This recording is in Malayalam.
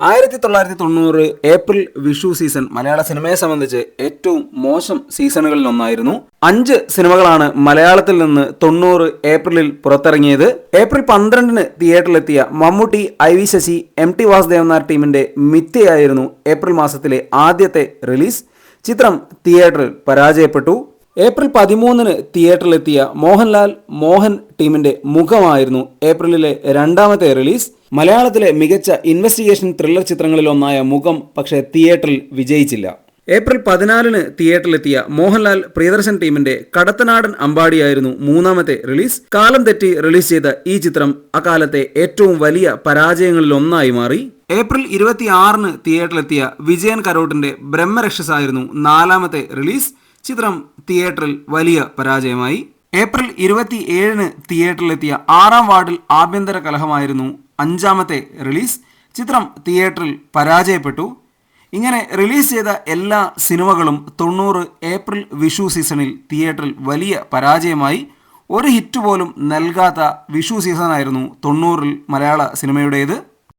1990 ഏപ്രിൽ വിഷു സീസൺ മലയാള സിനിമയെ സംബന്ധിച്ച് ഏറ്റവും മോശം സീസണുകളിൽ ഒന്നായിരുന്നു. 5 സിനിമകളാണ് മലയാളത്തിൽ നിന്ന് 90 ഏപ്രിലിൽ പുറത്തിറങ്ങിയത്. ഏപ്രിൽ 12-ന് തിയേറ്ററിലെത്തിയ മമ്മൂട്ടി, IV ശശി, MT വാസുദേവൻ നായർ ടീമിന്റെ മിഥ്യയായിരുന്നു ഏപ്രിൽ മാസത്തിലെ ആദ്യത്തെ റിലീസ്. ചിത്രം തിയേറ്ററിൽ പരാജയപ്പെട്ടു. ഏപ്രിൽ 13-ന് തിയേറ്ററിലെത്തിയ മോഹൻലാൽ, മോഹൻ ടീമിന്റെ മുഖമായിരുന്നു ഏപ്രിലിലെ രണ്ടാമത്തെ റിലീസ്. മലയാളത്തിലെ മികച്ച ഇൻവെസ്റ്റിഗേഷൻ ത്രില്ലർ ചിത്രങ്ങളിലൊന്നായ മുഖം പക്ഷേ തിയേറ്ററിൽ വിജയിച്ചില്ല. ഏപ്രിൽ 14-ന് തിയേറ്ററിലെത്തിയ മോഹൻലാൽ, പ്രിയദർശൻ ടീമിന്റെ കടത്തനാടൻ അമ്പാടിയായിരുന്നു മൂന്നാമത്തെ റിലീസ്. കാലം തെറ്റി റിലീസ് ചെയ്ത ഈ ചിത്രം അക്കാലത്തെ ഏറ്റവും വലിയ പരാജയങ്ങളിലൊന്നായി മാറി. ഏപ്രിൽ 26-ന് തിയേറ്ററിലെത്തിയ വിജയൻ കരോട്ടിന്റെ ബ്രഹ്മരക്ഷസായിരുന്നു നാലാമത്തെ റിലീസ്. ചിത്രം തിയേറ്ററിൽ വലിയ പരാജയമായി. ഏപ്രിൽ 27-ന് തിയേറ്ററിലെത്തിയ 6-ാം വാർഡിൽ ആഭ്യന്തര കലഹമായിരുന്നു അഞ്ചാമത്തെ റിലീസ്. ചിത്രം തിയേറ്ററിൽ പരാജയപ്പെട്ടു. ഇങ്ങനെ റിലീസ് ചെയ്ത എല്ലാ സിനിമകളും 90 ഏപ്രിൽ വിഷു സീസണിൽ തിയേറ്ററിൽ വലിയ പരാജയമായി. ഒരു ഹിറ്റ് പോലും നൽകാത്ത വിഷു സീസണായിരുന്നു 90-ൽ മലയാള സിനിമയുടേത്.